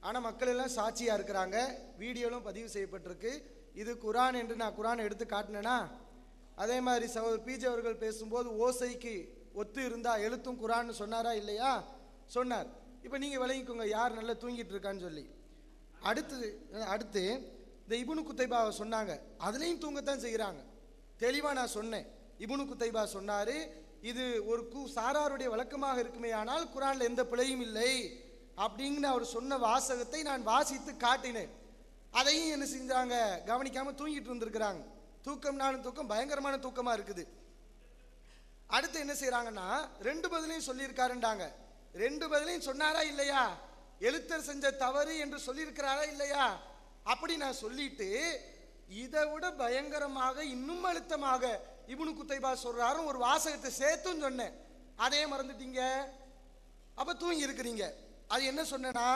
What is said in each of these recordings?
ஆனால் மக்கள் எல்லாம் சாட்சியாக இருக்கிறாங்க, வீடியோலும் பதிவு செய்யப்பட்டிருக்கு. இது குரான் என்று நான் குரானை எடுத்து காட்டினேன்னா, அதே மாதிரி சகோதரர் பிஜே அவர்கள் பேசும்போது ஓசைக்கு ஒத்து இருந்தா எழுத்தும் குரான்னு சொன்னாரா இல்லையா? சொன்னார். இப்போ நீங்கள் விளங்கிக்கோங்க யார் நல்லா தூங்கிட்டு இருக்கான்னு சொல்லி. அடுத்து இந்த இப்னு குத்தைபாவை சொன்னாங்க, அதுலேயும் தூங்கத்தான் செய்கிறாங்க. தெளிவாக நான் சொன்னேன். இப்னு குத்தைபா சொன்னார், இது ஒரு சாராருடைய வழக்கமாக இருக்குமே, ஆனால் குரானில் எந்த பிழையும் இல்லை அப்படிங்கிற அவர் சொன்ன வாசகத்தை நான் வாசித்து காட்டினேன். அதையும் என்ன செஞ்சாங்க, கவனிக்காமல் தூங்கிட்டு இருந்திருக்கிறாங்க. தூக்கம்னாலும் தூக்கம், பயங்கரமான தூக்கமாக இருக்குது. அடுத்து என்ன செய்கிறாங்கன்னா, 2 பதிலையும் சொல்லியிருக்காருண்டாங்க. 2 பதிலையும் சொன்னாரா இல்லையா? எழுத்தர் செஞ்ச தவறு என்று சொல்லியிருக்கிறாரா இல்லையா? அப்படி நான் சொல்லிட்டு இதை விட பயங்கரமாக இன்னும் அழுத்தமாக இப்னு குத்தைபா சொல்றாரும் ஒரு வாசகத்தை சேர்த்தும் சொன்னேன். அதே மறந்துட்டீங்க, அப்ப தூங்கி இருக்கிறீங்க. அது என்ன சொன்னா,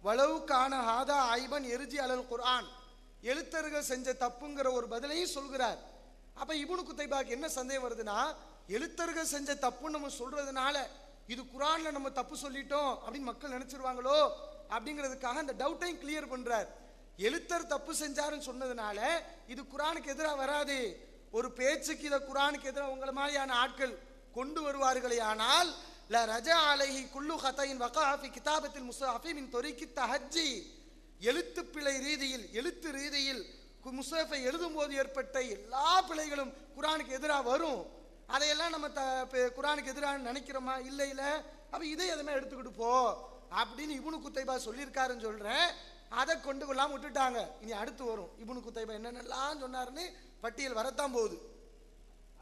வலவுக்கான ஹாதா ஐபன் எரிஜி அலல் குர்ஆன், எழுத்தர்கள் செஞ்ச தப்புங்கிற ஒரு பதிலையும் சொல்கிறார். அப்ப இப்னு குத்தைபாக்கு என்ன சந்தேகம் வருதுன்னா, எழுத்தர்கள் செஞ்ச தப்புன்னு நம்ம சொல்றதுனால இது குர்ஆன்ல நம்ம தப்பு சொல்லிட்டோம் அப்படின்னு மக்கள் நினைச்சிருவாங்களோ அப்படிங்கிறதுக்காக அந்த டவுட்டையும் கிளியர் பண்றார். எழுத்தர் தப்பு செஞ்சாருன்னு சொன்னதுனால இது குர்ஆனுக்கு எதிராக வராது. ஒரு பேச்சுக்கு இதை குர்ஆனுக்கு எதிராக உங்களை மாதிரியான ஆட்கள் கொண்டு வருவார்களே, ஆனால் ல ரஜா அலைஹி குல்லு ஹதைன் வகா ஃபி கிதாபத்தில் முஸ்ஹஃபி மின் தொரிக்கி தஹஜ்ஜி, எழுத்து பிழை ரீதியில், எழுத்து ரீதியில் முஸ்ஹஃபை எழுதும் போது ஏற்பட்ட எல்லா பிழைகளும் குர்ஆனுக்கு எதிராக வரும். அதையெல்லாம் நம்ம குர்ஆனுக்கு எதிராக நினைக்கிறோமா? இல்லை. அப்ப இதை எதுவுமே எடுத்துக்கிட்டு போ அப்படின்னு இப்னு குத்தைபா சொல்லியிருக்காருன்னு சொல்றேன். அதை கொண்டு கொள்ளாம விட்டுட்டாங்க. இனி அடுத்து வரும் இப்னு குத்தைபா என்னென்னலாம் சொன்னாருன்னு பட்டியல் வரத்தான் போகுது.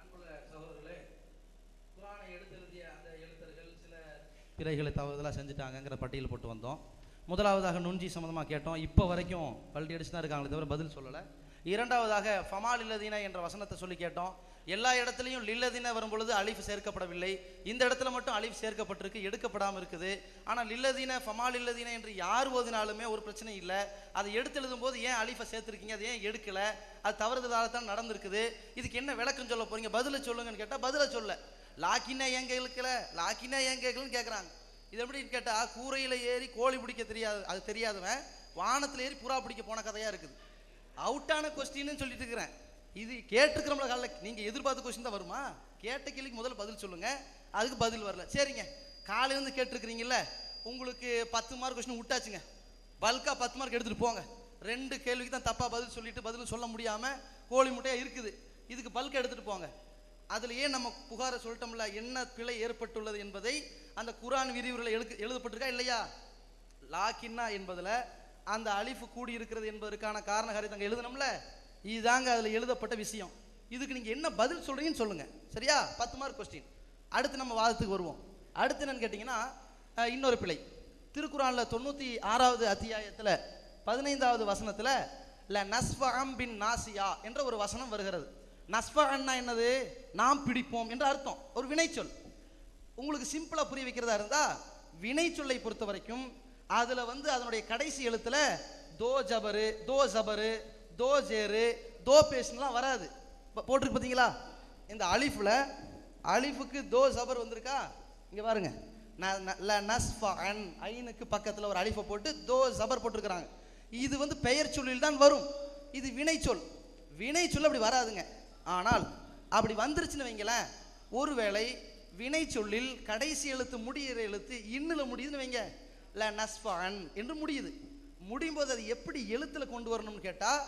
அன்புள்ள சகோதரர்களே, குர்ஆனை எழுதிய அந்த எழுத்தர்கள் சில பிழைகளை தவறுதலாக செஞ்சுட்டாங்கிற பட்டியல் போட்டு வந்தோம். முதலாவதாக நுஞ்சி சம்மந்தமாக கேட்டோம். இப்போ வரைக்கும் பல்டி அடிச்சு தான் இருக்காங்களே தவிர பதில் சொல்லலை. இரண்டாவதாக ஃபமா லில்லதீன என்ற வசனத்தை சொல்லி கேட்டோம். எல்லா இடத்துலையும் லில்லதீன வரும்பொழுது அலிஃப் சேர்க்கப்படவில்லை, இந்த இடத்துல மட்டும் அலிஃப் சேர்க்கப்பட்டிருக்கு, எடுக்கப்படாமல் இருக்குது. ஆனால் லில்லதீன ஃபமா லில்லதீன என்று யார் ஓதினாலுமே ஒரு பிரச்சனை இல்லை. அதை எடுத்து எழுதும் போது ஏன் அலிஃபை சேர்த்துருக்கீங்க, அது ஏன் எடுக்கலை, அது தவறுதலாக தான் நடந்திருக்குது, இதுக்கு என்ன விளக்கம் சொல்ல போறீங்க, பதிலை சொல்லுங்கன்னு கேட்டால் பதிலை சொல்ல. லாக்கினா ஏன் கேட்கல, லாக்கினா ஏன் கேட்கலன்னு கேட்குறாங்க. இது எப்படின்னு கேட்டால், கூரையில் ஏறி கோழி பிடிக்க தெரியாது, அது தெரியாதவன் வானத்தில் ஏறி புறா பிடிக்க போன கதையாக இருக்குது. அவுட்டான கொஸ்டின்னு சொல்லிட்டு இருக்கிறேன். இது கேட்டுக்கிறோம்ல காலையில், நீங்கள் எதிர்பார்த்த கொஸ்டின் தான் வருமா? கேட்ட கேள்விக்கு முதல்ல பதில் சொல்லுங்க, அதுக்கு பதில் வரல. சரிங்க, காலையிலேருந்து கேட்டுருக்கிறீங்கல்ல, உங்களுக்கு 10 மார்க் கொஸ்டின் விட்டாச்சுங்க, பல்காக 10 மார்க் எடுத்துகிட்டு போங்க. 2 கேள்விக்கு தான் தப்பாக பதில் சொல்லிட்டு பதிலும் சொல்ல முடியாமல் கோழி முட்டையாக இருக்குது, இதுக்கு பல்காக எடுத்துகிட்டு போங்க. அதில் ஏன் நம்ம புகாரை சொல்லிட்டோம்ல, என்ன பிழை ஏற்பட்டுள்ளது என்பதை அந்த குர்ஆன் விரிவுரையில் எழுதப்பட்டிருக்கா இல்லையா? லாக்கின்னா என்பதில் அந்த அலிஃபு கூடி இருக்கிறது என்பதற்கான காரண காரியத்தை எழுதணும்ல, இதுதாங்க அதில் எழுதப்பட்ட விஷயம். இதுக்கு நீங்கள் என்ன பதில் சொல்கிறீங்கன்னு சொல்லுங்கள், சரியா? 10 மார்க் கொஸ்டின். அடுத்து நம்ம வாதத்துக்கு வருவோம். அடுத்து என்னன்னு கேட்டிங்கன்னா, இன்னொரு பிழை. திருக்குர்ஆனில் 96வது அத்தியாயத்தில் 15வது வசனத்தில் ல நஸ்ஃபஅம் பின் நாசியா என்ற ஒரு வசனம் வருகிறது. நஸ்ஃபஅன்னா என்னது? நாம் பிடிப்போம் என்ற அர்த்தம், ஒரு வினைச்சொல். உங்களுக்கு சிம்பிளாக புரிய வைக்கிறதா இருந்தால், வினைச்சொல்லை பொறுத்த வரைக்கும் அதில் அதனுடைய கடைசி எழுத்தில் தோ ஜபரு, தோ ஜபரு, தோ ஜேரு, தோ பேஸ்லாம் வராது. போட்டிருக்கு பார்த்தீங்களா? இந்த அலிஃபில் அலிஃபுக்கு தோ ஜபர் வந்திருக்கா? இங்கே பாருங்க, நஸ்ஃபஅன் ஐனுக்கு பக்கத்தில் ஒரு அலிஃபை போட்டு தோ ஜபர் போட்டிருக்கிறாங்க. இது பெயர் சொல்லில் தான் வரும், இது வினைச்சொல். வினைச்சொல் அப்படி வராதுங்க. ஆனால் அப்படி வந்துருச்சுன்னு வைங்களேன், ஒருவேளை வினைச்சொல்லில் கடைசி எழுத்து முடிகிற எழுத்து இன்னில் முடியுதுன்னு வைங்க, ல நஸ்ஃபஅன் என்று முடியுது. முடியும் போது அது எப்படி எழுத்துல கொண்டு வரணும்னு கேட்டால்,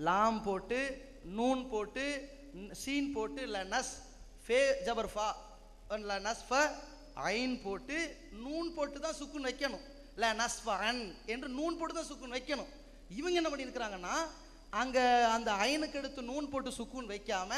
லாம் போட்டு நூன் போட்டு சீன் போட்டு ல நஸ் ஃபே ஜபர் ஃபா, ல நஸ்ஃப ஐன் போட்டு நூன் போட்டு தான் சுக்குன் வைக்கணும். ல நஸ்ஃபஅன் என்று நூன் போட்டு தான் சுக்குன் வைக்கணும். இவங்க என்ன பண்ணியிருக்கிறாங்கன்னா, அங்கே அந்த ஐனுக்கு எடுத்து நூன் போட்டு சுக்குன் வைக்காம,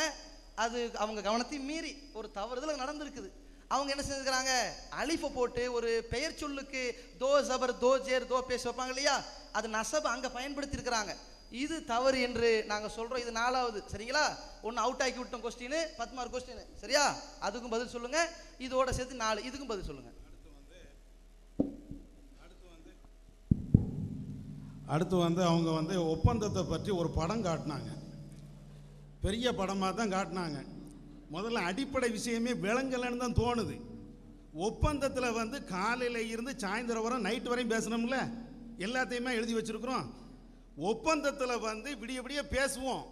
அது அவங்க கவனத்தையும் மீறி ஒரு தவறுதல் நடந்திருக்குது. அவங்க என்ன செஞ்சுக்கிறாங்க, அலிஃபை போட்டு ஒரு பெயர் சொல்லுக்கு தோ ஜபர், தோ ஜேர், தோ பேஸ் வைப்பாங்க இல்லையா, அது நசப அங்கே பயன்படுத்தி இருக்கிறாங்க. இது தவறு என்று நாங்கள் சொல்கிறோம். இது 4வது, சரிங்களா? ஒன்று அவுட் ஆக்கி விட்டோம் கொஸ்டின், 10 மார்க் கொஸ்டின், சரியா? அதுக்கும் பதில் சொல்லுங்க, இதோட சேர்த்து 4, இதுக்கும் பதில் சொல்லுங்க. அடுத்து அவங்க ஒப்பந்தத்தை பற்றி ஒரு படம் காட்டினாங்க. பெரிய படமாக தான் காட்டினாங்க. முதல்ல அடிப்படை விஷயமே விளங்கலைன்னு தான் தோணுது. ஒப்பந்தத்தில் காலையில் இருந்து சாயந்தரம் வரை நைட்டு வரையும் பேசணும்ல, எல்லாத்தையுமே எழுதி வச்சிருக்கிறோம். ஒப்பந்தத்தில் வந்து விடிய விடிய பேசுவோம்.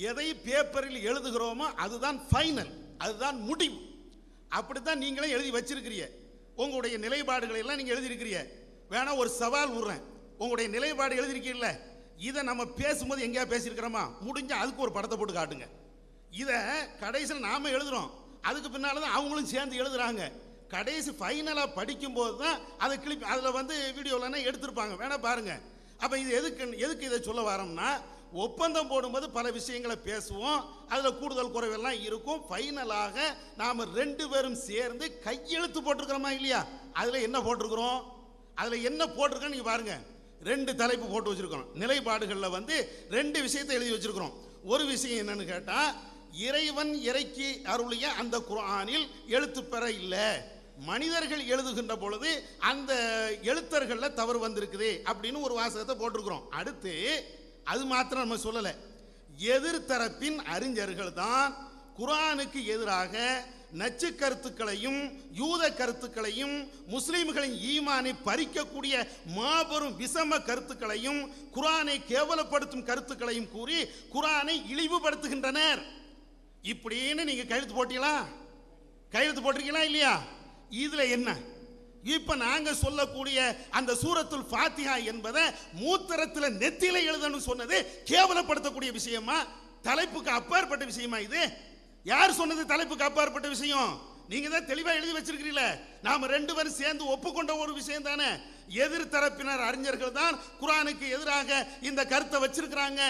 எதை பேப்பரில் எழுதுகிறோமோ அதுதான் ஃபைனல், அதுதான் முடிவு. அப்படித்தான் நீங்களே எழுதி வச்சிருக்கிறீங்க. உங்களுடைய நிலைப்பாடுகளை எல்லாம் நீங்கள் எழுதியிருக்கிறீங்க. வேணா ஒரு சவால் விடுறேன், உங்களுடைய நிலைப்பாடு எழுதியிருக்கீங்கல்ல, இதை நம்ம பேசும்போது எங்கேயா பேசியிருக்கிறோமா? முடிஞ்சால் அதுக்கு ஒரு படத்தை போட்டு காட்டுங்க. இதை கடைசியில் நாம் எழுதுகிறோம், அதுக்கு பின்னால் தான் அவங்களும் சேர்ந்து எழுதுகிறாங்க. கடைசி ஃபைனலாக படிக்கும்போது தான் அதை கிளிப் அதில் வந்து வீடியோலாம் எடுத்திருப்பாங்க, வேணா பாருங்க. அப்போ இது எதுக்கு இதை சொல்ல வரோம்னா, ஒப்பந்தம் போடும்போது பல விஷயங்களை பேசுவோம், அதில் கூடுதல் குறைவெல்லாம் இருக்கும். ஃபைனலாக நாம் 2 பேரும் சேர்ந்து கையெழுத்து போட்டிருக்கிறோமா இல்லையா? அதில் என்ன போட்டிருக்கிறோம், அதில் என்ன போட்டிருக்கோன்னு நீங்கள் பாருங்க. 2 தலைப்பு போட்டு வச்சிருக்கிறோம். நிலைப்பாடுகளில் வந்து 2 விஷயத்தை எழுதி வச்சிருக்கிறோம். ஒரு விஷயம் என்னன்னு கேட்டால், இறைவன் இறக்கி அருளிய அந்த குர்ஆனில் எழுத்து பெற இல்லை, மனிதர்கள் எழுதுகின்ற பொழுது அந்த எழுத்தர்களில் தவறு வந்திருக்குது அப்படின்னு ஒரு வாசகத்தை போட்டிருக்கிறோம். அடுத்து அது மாத்திரம் நம்ம சொல்லலை, எதிர்த்தரப்பின் அறிஞர்கள் தான் குர்ஆனுக்கு எதிராக நச்சு கருத்துக்களையும் யூத கருத்துக்களையும் முஸ்லிம்களின் ஈமானை பறிக்கக்கூடிய மாபெரும் விஷம கருத்துக்களையும் குர்ஆனை கேவலப்படுத்தும் கருத்துக்களையும் கூறி குர்ஆனை இழிவுபடுத்துகின்றனர். இப்படின்னு நீங்க கையெழுத்து போட்டீங்களா? கையெழுத்து போட்டிருக்கீங்களா இல்லையா? இதுல என்ன, இப்ப நாங்க சொல்லக்கூடிய அந்த சூரத்துல் ஃபாத்திஹா என்பதை மூத்திரத்தில் நெத்தியில எழுதணும்னு சொன்னது கேவலப்படுத்தக்கூடிய விஷயமா? தலைப்புக்கு அப்பாற்பட்ட விஷயமா இது? யார் சொன்னது தலைப்புக்கு அப்பாற்பட்ட விஷயம்? நீங்க தான் தெளிவா எழுதி வச்சிருக்கிறீங்களே. நாம 2 பேரும் சேர்ந்து ஒப்புக்கொண்ட ஒரு விஷயம் தானே. எதிர்த்தரப்பினர் அறிஞர்கள் தான் குர்ஆனுக்கு எதிராக இந்த கருத்தை வச்சிருக்கிறாங்க,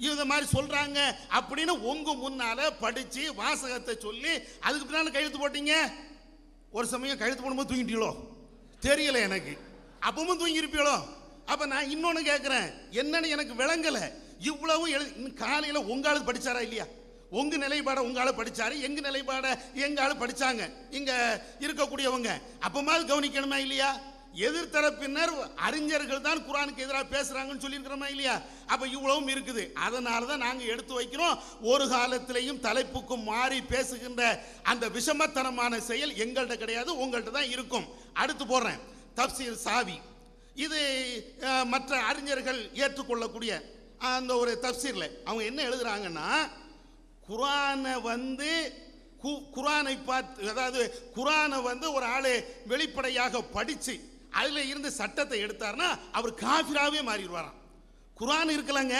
இந்த மாதிரி சொல்றாங்க அப்படின்னு உங்க முன்னால படிச்சு வாசகத்தை சொல்லி அதுக்கு பின்னால கையெழுத்து போட்டீங்க. ஒரு சமயம் கையெழுத்து போடும்போது தூங்கிட்டீங்களோ தெரியல எனக்கு, அப்பவும் தூங்கி இருப்பீங்களோ? அப்ப நான் இன்னொன்னு கேட்கிறேன், என்னன்னு எனக்கு விளங்கல. இவ்வளவு காலையில உங்க ஆளு படிச்சாரா இல்லையா? உங்க நிலைப்பாட உங்க ஆளு படிச்சாரு, எங்க நிலைப்பாட எங்க ஆளு படிச்சாங்க, இங்க இருக்கக்கூடியவங்க. அப்பமாவது கவனிக்கணுமா இல்லையா? எதிர்த்தரப்பினர் அறிஞர்கள் தான் குர்ஆனுக்கு எதிராக பேசுறாங்கன்னு சொல்லியிருக்கிறோமா இல்லையா? அப்ப இவ்வளவும் இருக்குது. அதனால தான் நாங்க எடுத்து வைக்கிறோம். ஒரு காலத்திலையும் தலைப்புக்கு மாறி பேசுகின்ற அந்த விஷமத்தனமான செயல் எங்கள்கிட்ட கிடையாது, உங்கள்கிட்ட தான் இருக்கும். அடுத்து போடுறேன், தப்சீர் சாவி. இது மற்ற அறிஞர்கள் ஏற்றுக்கொள்ளக்கூடிய அந்த ஒரு தப்சீர்ல அவங்க என்ன எழுதுறாங்கன்னா, குர்ஆனை வந்து குர்ஆனை பார்த்து, அதாவது குர்ஆனை வந்து ஒரு ஆளு வெளிப்படையாக படிச்சு அதுல இருந்து சட்டத்தை எடுத்தார்னா அவர் காஃபிராவே மாறிடுவாராம். குர்ஆன் இருக்கலங்க,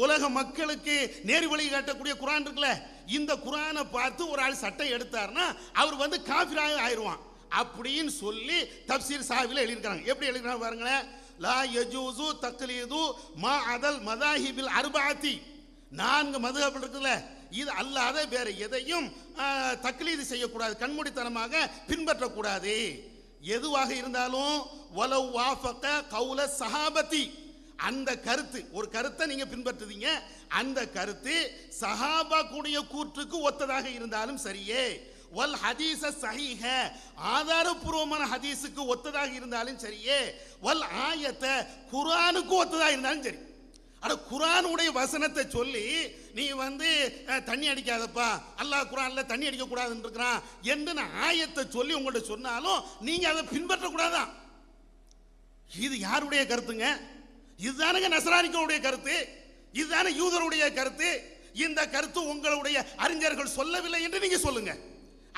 உலக மக்களுக்கு நேர் வழி காட்டக்கூடிய குர்ஆன் இருக்குல்ல, இந்த குர்ஆனை பார்த்து ஒரு ஆள் சட்டம் எடுத்தார்னா அவர் வந்து காஃபிராவே ஆயிடுவான் அப்படின்னு சொல்லி தப்சீர் சாவில எழுதியிருக்காங்க. எப்படி எழுதிருக்காங்க பாருங்களேன். லா யஜூசு தக்லீது மா அதல் மதாஹிபில் அர்பாத்தி. 4 மதுஹப் இருக்குல்ல, இது அல்லாத வேற எதையும் தக்லீது செய்யக்கூடாது, கண்மூடித்தனமாக பின்பற்றக்கூடாது. எதுவாக இருந்தாலும் வலவ் வாஃபக கௌல சஹாபதி, அந்த கருத்து, ஒரு கருத்தை நீங்க பின்பற்றுதீங்க, அந்த கருத்து சஹாபா கூடிய கூற்றுக்கு ஒத்ததாக இருந்தாலும் சரியே, வல் ஹதீஸ ஸஹீஹ, ஆதாரபூர்வமான ஹதீஸுக்கு ஒத்ததாக இருந்தாலும் சரியே, வல் ஆயத்த, குர்ஆனுக்கு ஒத்ததாக இருந்தாலும் சரி. அட குர்ஆனுடைய வசனத்தை சொல்லி நீ வந்து தண்ணி அடிக்காதப்பா, அல்லாஹ் குர்ஆன்ல தண்ணி அடிக்க கூடாதுன்னு இருக்கிறான் என்று நான் ஆயத்தை சொல்லி உங்கள்கிட்ட சொன்னாலும் நீங்க அதை பின்பற்றக்கூடாதான். இது யாருடைய கருத்துங்க? இதுதானுங்க நஸ்ரானிகளுடைய கருத்து, இதுதானே யூதருடைய கருத்து. இந்த கருத்து உங்களுடைய அறிஞர்கள் சொல்லவில்லை என்று நீங்க சொல்லுங்க.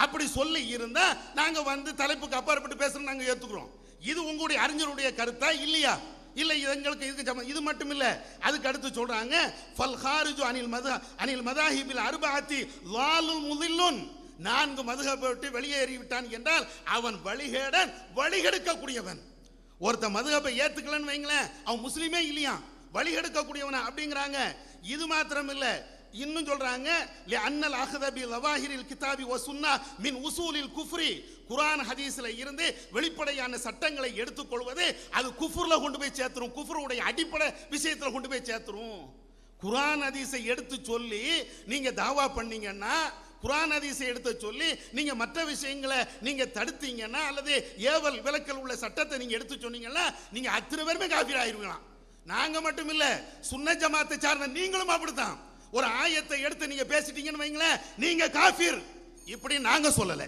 அப்படி சொல்லி இருந்தா நாங்க வந்து தலைப்புக்கு அப்பாற்பட்டு பேசுறோம், நாங்க ஏத்துக்கிறோம். இது உங்களுடைய அறிஞருடைய கருத்தா இல்லையா? இல்லை, எங்களுக்கு இதுக்கு இது மட்டும் இல்லை, அதுக்கு அடுத்து சொல்றாங்க ஃபல் ஹாரிஜு அனில் மதாஹிபில் அர்பஅத்தி லாலுல் முதில்லுன். 4 மதுஹபை விட்டு வெளியேறி விட்டான் என்றால் அவன் வழிகேடன், வழிகெடுக்கக்கூடியவன். ஒருத்த மதுஹபை ஏத்துக்கலன்னு வைங்களேன், அவன் முஸ்லீமே இல்லையா, வழிகெடுக்கக்கூடியவன் அப்படிங்கிறாங்க. இது மாத்திரம் இல்லை, இன்னும் சொல்றாங்க அன்னல் அஹத பி லவாஹிரில் கிதாபி வ சுன்னா மின் உசூலில் குஃப்ரி. குர்ஆன் ஹதீஸ்ல இருந்து வெளிப்படையான சட்டங்களை எடுத்துக்கொள்வது அது குஃப்ர்ல கொண்டு போய் சேர்த்துரும், குஃப்ருடைய அடிப்படை விஷயத்துல கொண்டு போய் சேர்த்துரும். குர்ஆன் ஹதீஸை எடுத்து சொல்லி நீங்க தாவா பண்ணீங்கன்னா, குர்ஆன் ஹதீஸை எடுத்து சொல்லி நீங்க மற்ற விஷயங்களை நீங்க தடுத்தீங்கன்னா, அல்லது ஏவல் விலக்கல் உள்ள சட்டத்தை நீங்க எடுத்து சொன்னீங்கன்னா நீங்க அத்தனை பேருமே காஃபிர் ஆயிருவீங்களாம். நாங்க மட்டும் இல்ல, சுன்னத் ஜமாத்தை சார்ந்த நீங்களும் அப்படித்தான். ஒரு ஆயத்தை எடுத்து நீங்க பேசிட்டீங்கன்னு வைங்களேன், நீங்க காஃபிர். இப்படி நாங்க சொல்லல.